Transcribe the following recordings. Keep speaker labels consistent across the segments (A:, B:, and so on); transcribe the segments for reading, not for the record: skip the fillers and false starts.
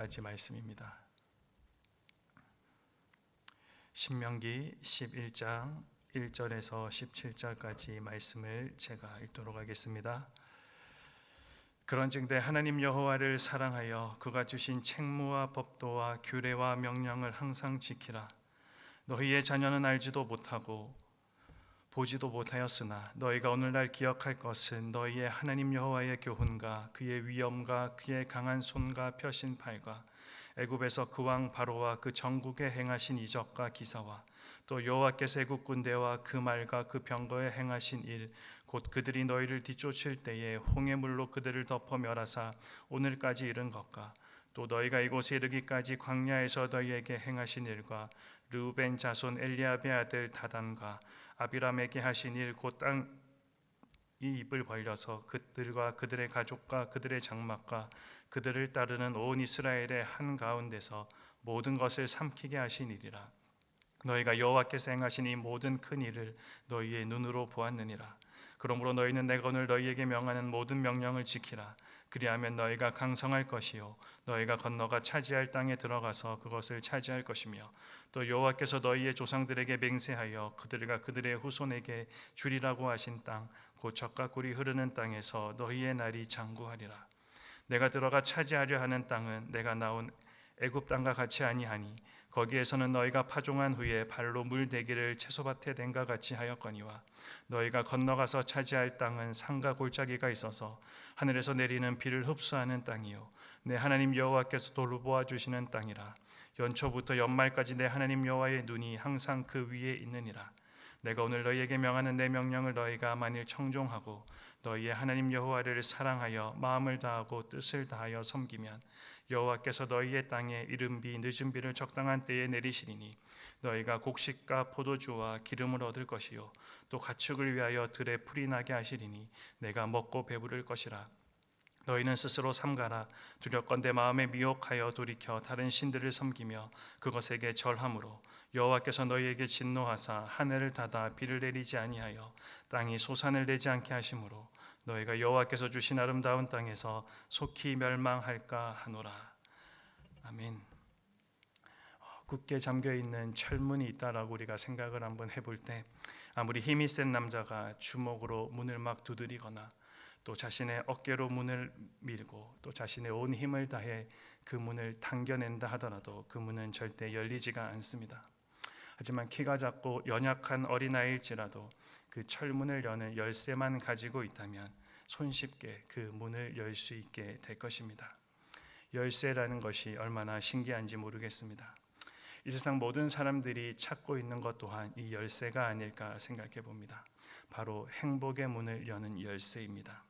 A: 가지 말씀입니다. 신명기 11장 1절에서 17절까지 말씀을 제가 읽도록 하겠습니다. 그런즉 내 하나님 여호와를 사랑하여 그가 주신 책무와 법도와 규례와 명령을 항상 지키라. 너희의 자녀는 알지도 못하고 보지도 못하였으나 너희가 오늘날 기억할 것은 너희의 하나님 여호와의 교훈과 그의 위엄과 그의 강한 손과 펴신 팔과 애굽에서 그 왕 바로와 그 전국에 행하신 이적과 기사와 또 여호와께서 애굽 군대와 그 말과 그 병거에 행하신 일, 곧 그들이 너희를 뒤쫓을 때에 홍해 물로 그들을 덮어 멸하사 오늘까지 이른 것과 또 너희가 이곳에 이르기까지 광야에서 너희에게 행하신 일과 르우벤 자손 엘리압의 아들 다단과 아비람에게 하신 일, 곧 땅이 입을 벌려서 그들과 그들의 가족과 그들의 장막과 그들을 따르는 온 이스라엘의 한가운데서 모든 것을 삼키게 하신 일이라. 너희가 여호와께서 행하신 이 모든 큰 일을 너희의 눈으로 보았느니라. 그러므로 너희는 내가 오늘 너희에게 명하는 모든 명령을 지키라. 그리하면 너희가 강성할 것이요 너희가 건너가 차지할 땅에 들어가서 그것을 차지할 것이며 또 여호와께서 너희의 조상들에게 맹세하여 그들과 그들의 후손에게 주리라고 하신 땅, 곧 젖과 꿀이 흐르는 땅에서 너희의 날이 장구하리라. 내가 들어가 차지하려 하는 땅은 내가 나온 애굽 땅과 같이 아니하니 거기에서는 너희가 파종한 후에 발로 물 대기를 채소밭에 댄과 같이 하였거니와 너희가 건너가서 차지할 땅은 산과 골짜기가 있어서 하늘에서 내리는 비를 흡수하는 땅이요 내 하나님 여호와께서 돌보아 주시는 땅이라. 연초부터 연말까지 내 하나님 여호와의 눈이 항상 그 위에 있느니라. 내가 오늘 너희에게 명하는 내 명령을 너희가 만일 청종하고 너희의 하나님 여호와를 사랑하여 마음을 다하고 뜻을 다하여 섬기면 여호와께서 너희의 땅에 이른 비 늦은 비를 적당한 때에 내리시리니 너희가 곡식과 포도주와 기름을 얻을 것이요 또 가축을 위하여 들에 풀이 나게 하시리니 내가 먹고 배부를 것이라. 너희는 스스로 삼가라. 두렵건대 마음에 미혹하여 돌이켜 다른 신들을 섬기며 그것에게 절함으로 여호와께서 너희에게 진노하사 하늘을 닫아 비를 내리지 아니하여 땅이 소산을 내지 않게 하심으로 너희가 여호와께서 주신 아름다운 땅에서 속히 멸망할까 하노라. 아멘. 굳게 잠겨있는 철문이 있다라고 우리가 생각을 한번 해볼 때 아무리 힘이 센 남자가 주먹으로 문을 막 두드리거나 또 자신의 어깨로 문을 밀고 또 자신의 온 힘을 다해 그 문을 당겨낸다 하더라도 그 문은 절대 열리지가 않습니다. 하지만 키가 작고 연약한 어린아이일지라도 그 철문을 여는 열쇠만 가지고 있다면 손쉽게 그 문을 열 수 있게 될 것입니다. 열쇠라는 것이 얼마나 신기한지 모르겠습니다. 이 세상 모든 사람들이 찾고 있는 것 또한 이 열쇠가 아닐까 생각해 봅니다. 바로 행복의 문을 여는 열쇠입니다.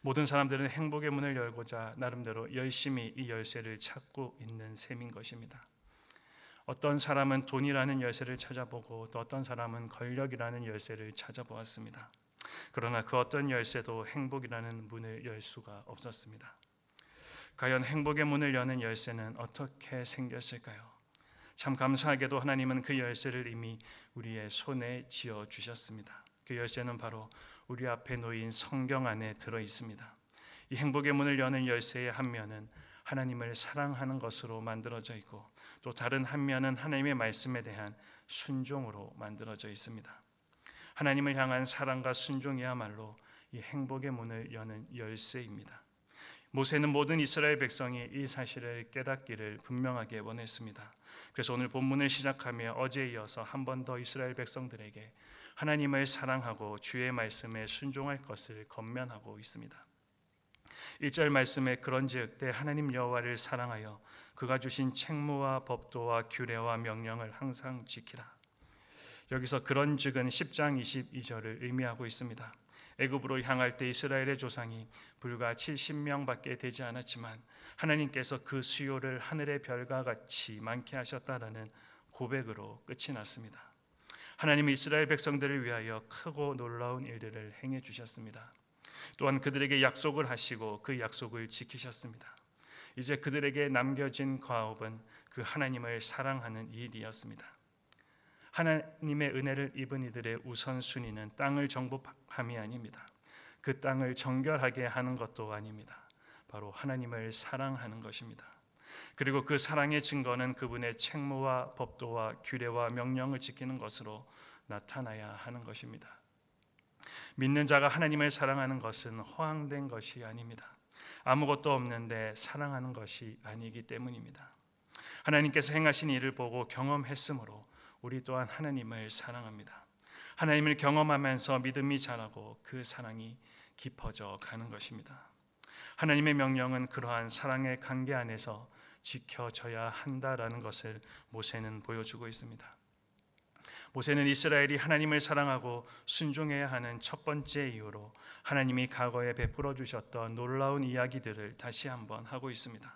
A: 모든 사람들은 행복의 문을 열고자 나름대로 열심히 이 열쇠를 찾고 있는 셈인 것입니다. 어떤 사람은 돈이라는 열쇠를 찾아보고 또 어떤 사람은 권력이라는 열쇠를 찾아보았습니다. 그러나 그 어떤 열쇠도 행복이라는 문을 열 수가 없었습니다. 과연 행복의 문을 여는 열쇠는 어떻게 생겼을까요? 참 감사하게도 하나님은 그 열쇠를 이미 우리의 손에 쥐어 주셨습니다. 그 열쇠는 바로 우리 앞에 놓인 성경 안에 들어 있습니다. 이 행복의 문을 여는 열쇠의 한 면은 하나님을 사랑하는 것으로 만들어져 있고 또 다른 한 면은 하나님의 말씀에 대한 순종으로 만들어져 있습니다. 하나님을 향한 사랑과 순종이야말로 이 행복의 문을 여는 열쇠입니다. 모세는 모든 이스라엘 백성이 이 사실을 깨닫기를 분명하게 원했습니다. 그래서 오늘 본문을 시작하며 어제에 이어서 한 번 더 이스라엘 백성들에게 하나님을 사랑하고 주의 말씀에 순종할 것을 권면하고 있습니다. 1절 말씀에 그런즉 내 하나님 여호와를 사랑하여 그가 주신 책무와 법도와 규례와 명령을 항상 지키라. 여기서 그런즉은 10장 22절을 의미하고 있습니다. 애굽으로 향할 때 이스라엘의 조상이 불과 70명밖에 되지 않았지만 하나님께서 그 수요를 하늘의 별과 같이 많게 하셨다라는 고백으로 끝이 났습니다. 하나님은 이스라엘 백성들을 위하여 크고 놀라운 일들을 행해 주셨습니다. 또한 그들에게 약속을 하시고 그 약속을 지키셨습니다. 이제 그들에게 남겨진 과업은 그 하나님을 사랑하는 일이었습니다. 하나님의 은혜를 입은 이들의 우선순위는 땅을 정복함이 아닙니다. 그 땅을 정결하게 하는 것도 아닙니다. 바로 하나님을 사랑하는 것입니다. 그리고 그 사랑의 증거는 그분의 책무와 법도와 규례와 명령을 지키는 것으로 나타나야 하는 것입니다. 믿는 자가 하나님을 사랑하는 것은 허황된 것이 아닙니다. 아무것도 없는데 사랑하는 것이 아니기 때문입니다. 하나님께서 행하신 일을 보고 경험했으므로 우리 또한 하나님을 사랑합니다. 하나님을 경험하면서 믿음이 자라고 그 사랑이 깊어져 가는 것입니다. 하나님의 명령은 그러한 사랑의 관계 안에서 지켜져야 한다라는 것을 모세는 보여주고 있습니다. 모세는 이스라엘이 하나님을 사랑하고 순종해야 하는 첫 번째 이유로 하나님이 과거에 베풀어 주셨던 놀라운 이야기들을 다시 한번 하고 있습니다.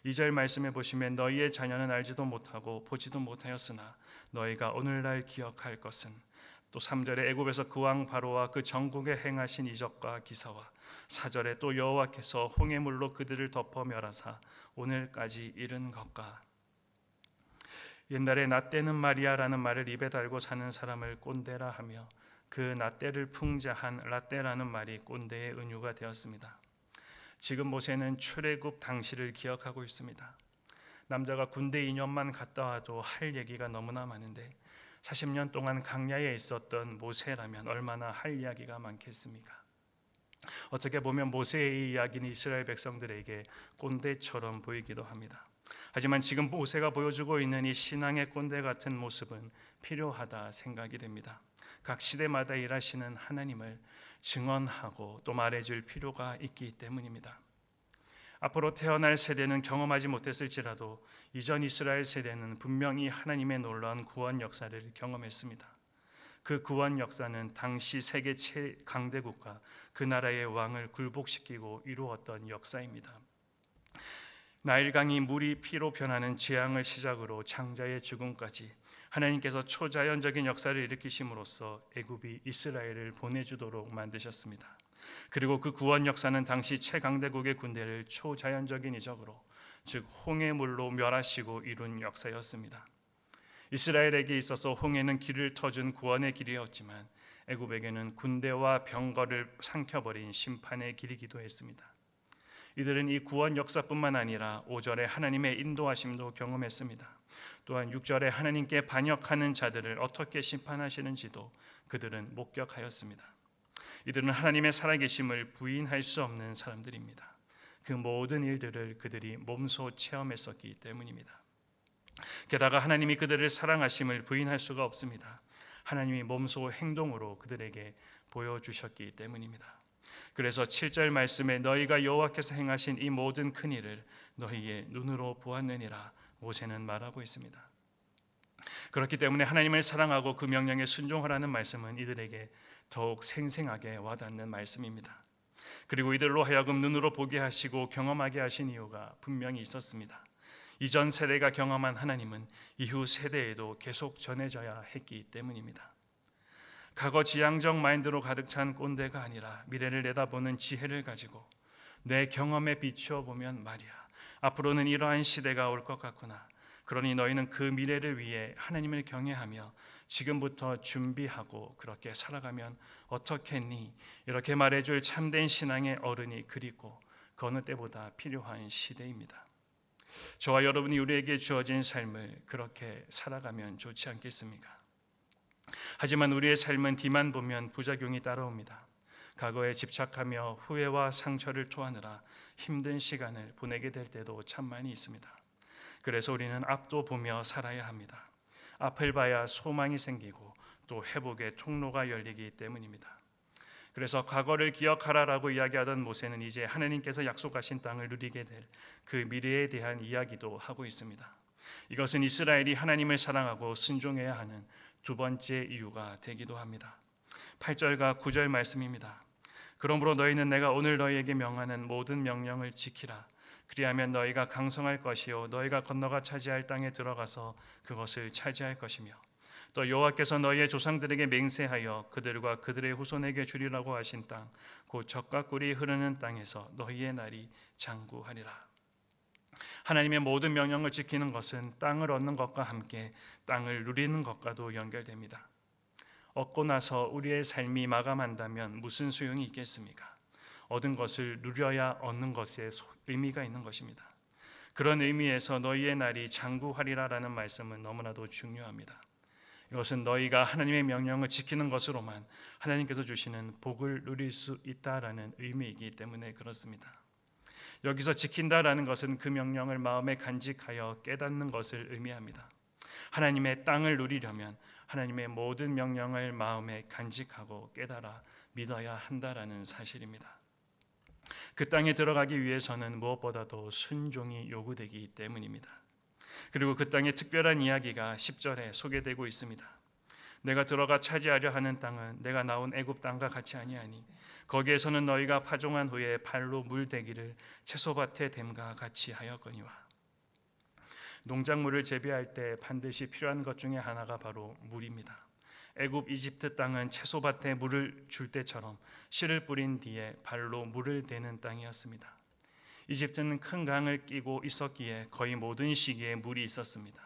A: 2절 말씀에 보시면 너희의 자녀는 알지도 못하고 보지도 못하였으나 너희가 오늘날 기억할 것은, 또 3절에 애굽에서 그 왕 바로와 그 전국에 행하신 이적과 기사와, 4절에 또 여호와께서 홍해물로 그들을 덮어 멸하사 오늘까지 이른 것과. 옛날에 나 때는 말이야라는 말을 입에 달고 사는 사람을 꼰대라 하며 그 나 때를 풍자한 라떼라는 말이 꼰대의 은유가 되었습니다. 지금 모세는 출애굽 당시를 기억하고 있습니다. 남자가 군대 2년만 갔다 와도 할 얘기가 너무나 많은데 40년 동안 광야에 있었던 모세라면 얼마나 할 이야기가 많겠습니까? 어떻게 보면 모세의 이야기는 이스라엘 백성들에게 꼰대처럼 보이기도 합니다. 하지만 지금 모세가 보여주고 있는 이 신앙의 꼰대 같은 모습은 필요하다 생각이 됩니다. 각 시대마다 일하시는 하나님을 증언하고 또 말해줄 필요가 있기 때문입니다. 앞으로 태어날 세대는 경험하지 못했을지라도 이전 이스라엘 세대는 분명히 하나님의 놀라운 구원 역사를 경험했습니다. 그 구원 역사는 당시 세계 최강대국가 그 나라의 왕을 굴복시키고 이루었던 역사입니다. 나일강이 물이 피로 변하는 재앙을 시작으로 장자의 죽음까지 하나님께서 초자연적인 역사를 일으키심으로써 애굽이 이스라엘을 보내주도록 만드셨습니다. 그리고 그 구원 역사는 당시 최강대국의 군대를 초자연적인 이적으로, 즉 홍해물로 멸하시고 이룬 역사였습니다. 이스라엘에게 있어서 홍해는 길을 터준 구원의 길이었지만 애굽에게는 군대와 병거를 삼켜버린 심판의 길이기도 했습니다. 이들은 이 구원 역사뿐만 아니라 5절에 하나님의 인도하심도 경험했습니다. 또한 6절에 하나님께 반역하는 자들을 어떻게 심판하시는지도 그들은 목격하였습니다. 이들은 하나님의 살아계심을 부인할 수 없는 사람들입니다. 그 모든 일들을 그들이 몸소 체험했었기 때문입니다. 게다가 하나님이 그들을 사랑하심을 부인할 수가 없습니다. 하나님이 몸소 행동으로 그들에게 보여주셨기 때문입니다. 그래서 7절 말씀에 너희가 여호와께서 행하신 이 모든 큰 일을 너희의 눈으로 보았느니라 모세는 말하고 있습니다. 그렇기 때문에 하나님을 사랑하고 그 명령에 순종하라는 말씀은 이들에게 더욱 생생하게 와닿는 말씀입니다. 그리고 이들로 하여금 눈으로 보게 하시고 경험하게 하신 이유가 분명히 있었습니다. 이전 세대가 경험한 하나님은 이후 세대에도 계속 전해져야 했기 때문입니다. 과거 지향적 마인드로 가득 찬 꼰대가 아니라 미래를 내다보는 지혜를 가지고 내 경험에 비추어 보면 말이야, 앞으로는 이러한 시대가 올 것 같구나. 그러니 너희는 그 미래를 위해 하나님을 경외하며 지금부터 준비하고 그렇게 살아가면 어떻겠니? 이렇게 말해줄 참된 신앙의 어른이 그립고 그 어느 때보다 필요한 시대입니다. 저와 여러분이 우리에게 주어진 삶을 그렇게 살아가면 좋지 않겠습니까? 하지만 우리의 삶은 뒤만 보면 부작용이 따라옵니다. 과거에 집착하며 후회와 상처를 토하느라 힘든 시간을 보내게 될 때도 참 많이 있습니다. 그래서 우리는 앞도 보며 살아야 합니다. 앞을 봐야 소망이 생기고 또 회복의 통로가 열리기 때문입니다. 그래서 과거를 기억하라라고 이야기하던 모세는 이제 하나님께서 약속하신 땅을 누리게 될 그 미래에 대한 이야기도 하고 있습니다. 이것은 이스라엘이 하나님을 사랑하고 순종해야 하는 두 번째 이유가 되기도 합니다. 8절과 9절 말씀입니다. 그러므로 너희는 내가 오늘 너희에게 명하는 모든 명령을 지키라. 그리하면 너희가 강성할 것이요 너희가 건너가 차지할 땅에 들어가서 그것을 차지할 것이며 또 여호와께서 너희의 조상들에게 맹세하여 그들과 그들의 후손에게 주리라고 하신 땅 곧 젖과 꿀이 흐르는 땅에서 너희의 날이 장구하리라. 하나님의 모든 명령을 지키는 것은 땅을 얻는 것과 함께 땅을 누리는 것과도 연결됩니다. 얻고 나서 우리의 삶이 마감한다면 무슨 소용이 있겠습니까? 얻은 것을 누려야 얻는 것에 의미가 있는 것입니다. 그런 의미에서 너희의 날이 장구하리라라는 말씀은 너무나도 중요합니다. 이것은 너희가 하나님의 명령을 지키는 것으로만 하나님께서 주시는 복을 누릴 수 있다라는 의미이기 때문에 그렇습니다. 여기서 지킨다라는 것은 그 명령을 마음에 간직하여 깨닫는 것을 의미합니다. 하나님의 땅을 누리려면 하나님의 모든 명령을 마음에 간직하고 깨달아 믿어야 한다라는 사실입니다. 그 땅에 들어가기 위해서는 무엇보다도 순종이 요구되기 때문입니다. 그리고 그 땅의 특별한 이야기가 10절에 소개되고 있습니다. 내가 들어가 차지하려 하는 땅은 내가 나온 애굽 땅과 같이 아니하니 거기에서는 너희가 파종한 후에 발로 물대기를 채소밭에 댐과 같이 하였거니와. 농작물을 재배할 때 반드시 필요한 것 중에 하나가 바로 물입니다. 애굽 이집트 땅은 채소밭에 물을 줄 때처럼 씨를 뿌린 뒤에 발로 물을 대는 땅이었습니다. 이집트는 큰 강을 끼고 있었기에 거의 모든 시기에 물이 있었습니다.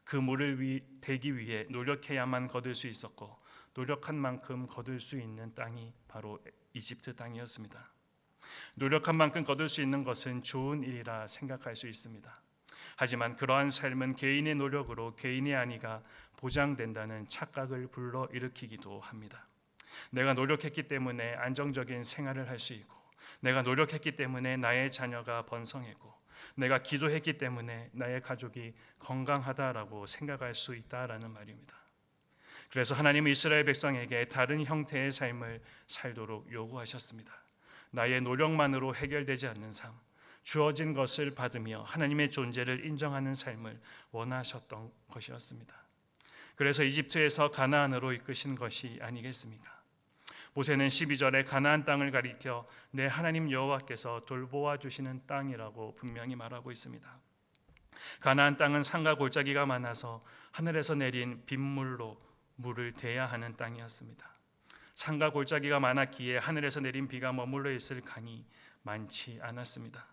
A: 그 물을 대기 위해 노력해야만 거둘 수 있었고 노력한 만큼 거둘 수 있는 땅이 바로 이집트 땅이었습니다. 노력한 만큼 거둘 수 있는 것은 좋은 일이라 생각할 수 있습니다. 하지만 그러한 삶은 개인의 노력으로 개인의 안위가 보장된다는 착각을 불러일으키기도 합니다. 내가 노력했기 때문에 안정적인 생활을 할 수 있고 내가 노력했기 때문에 나의 자녀가 번성했고 내가 기도했기 때문에 나의 가족이 건강하다라고 생각할 수 있다라는 말입니다. 그래서 하나님은 이스라엘 백성에게 다른 형태의 삶을 살도록 요구하셨습니다. 나의 노력만으로 해결되지 않는 삶, 주어진 것을 받으며 하나님의 존재를 인정하는 삶을 원하셨던 것이었습니다. 그래서 이집트에서 가나안으로 이끄신 것이 아니겠습니까? 모세는 12절에 가나안 땅을 가리켜 내 하나님 여호와께서 돌보아 주시는 땅이라고 분명히 말하고 있습니다. 가나안 땅은 산과 골짜기가 많아서 하늘에서 내린 빗물로 물을 대야 하는 땅이었습니다. 산과 골짜기가 많았기에 하늘에서 내린 비가 머물러 있을 강이 많지 않았습니다.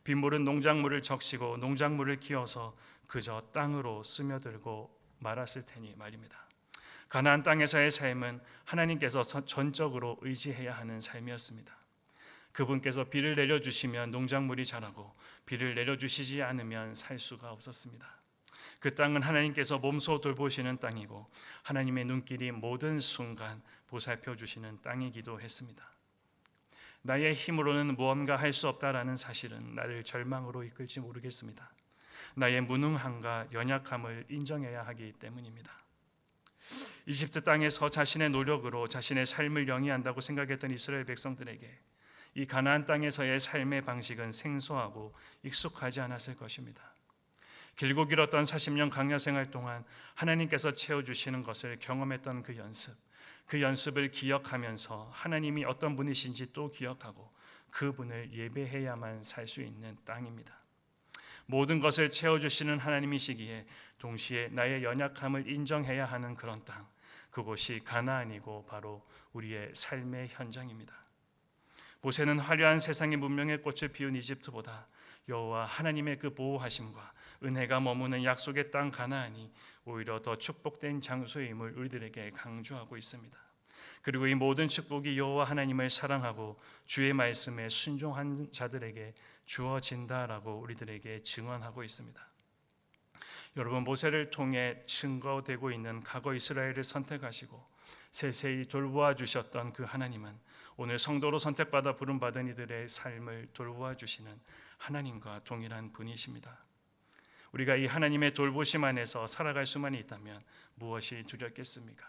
A: 빗물은 농작물을 적시고 농작물을 키워서 그저 땅으로 스며들고 말았을 테니 말입니다. 가나안 땅에서의 삶은 하나님께서 전적으로 의지해야 하는 삶이었습니다. 그분께서 비를 내려주시면 농작물이 자라고 비를 내려주시지 않으면 살 수가 없었습니다. 그 땅은 하나님께서 몸소 돌보시는 땅이고 하나님의 눈길이 모든 순간 보살펴 주시는 땅이기도 했습니다. 나의 힘으로는 무언가 할 수 없다라는 사실은 나를 절망으로 이끌지 모르겠습니다. 나의 무능함과 연약함을 인정해야 하기 때문입니다. 이집트 땅에서 자신의 노력으로 자신의 삶을 영위한다고 생각했던 이스라엘 백성들에게 이 가나안 땅에서의 삶의 방식은 생소하고 익숙하지 않았을 것입니다. 길고 길었던 40년 강야 생활 동안 하나님께서 채워주시는 것을 경험했던 그 연습을 기억하면서 하나님이 어떤 분이신지 또 기억하고 그분을 예배해야만 살 수 있는 땅입니다. 모든 것을 채워주시는 하나님이시기에 동시에 나의 연약함을 인정해야 하는 그런 땅, 그곳이 가나안이고 바로 우리의 삶의 현장입니다. 모세는 화려한 세상의 문명의 꽃을 피운 이집트보다 여호와 하나님의 그 보호하심과 은혜가 머무는 약속의 땅 가나안이 오히려 더 축복된 장소임을 우리들에게 강조하고 있습니다. 그리고 이 모든 축복이 여호와 하나님을 사랑하고 주의 말씀에 순종한 자들에게 주어진다라고 우리들에게 증언하고 있습니다. 여러분, 모세를 통해 증거되고 있는 과거 이스라엘을 선택하시고 세세히 돌보아 주셨던 그 하나님은 오늘 성도로 선택받아 부름받은 이들의 삶을 돌보아 주시는 하나님과 동일한 분이십니다. 우리가 이 하나님의 돌보심 안에서 살아갈 수만 있다면 무엇이 두렵겠습니까?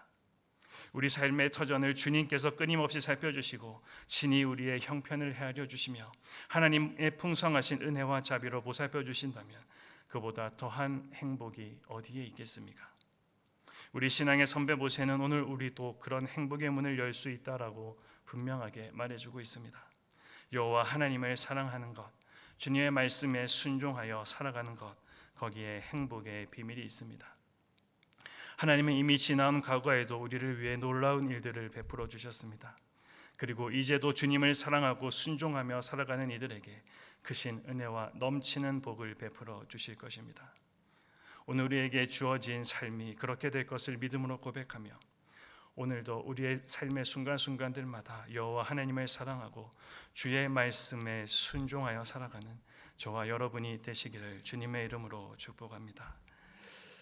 A: 우리 삶의 터전을 주님께서 끊임없이 살펴주시고 친히 우리의 형편을 헤아려 주시며 하나님의 풍성하신 은혜와 자비로 보살펴 주신다면 그보다 더한 행복이 어디에 있겠습니까? 우리 신앙의 선배 모세는 오늘 우리도 그런 행복의 문을 열 수 있다라고 분명하게 말해주고 있습니다. 여호와 하나님을 사랑하는 것, 주님의 말씀에 순종하여 살아가는 것, 거기에 행복의 비밀이 있습니다. 하나님은 이미 지나온 과거에도 우리를 위해 놀라운 일들을 베풀어 주셨습니다. 그리고 이제도 주님을 사랑하고 순종하며 살아가는 이들에게 크신 은혜와 넘치는 복을 베풀어 주실 것입니다. 오늘 우리에게 주어진 삶이 그렇게 될 것을 믿음으로 고백하며 오늘도 우리의 삶의 순간순간들마다 여호와 하나님을 사랑하고 주의 말씀에 순종하여 살아가는 저와 여러분이 되시기를 주님의 이름으로 축복합니다.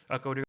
A: 아까 우리가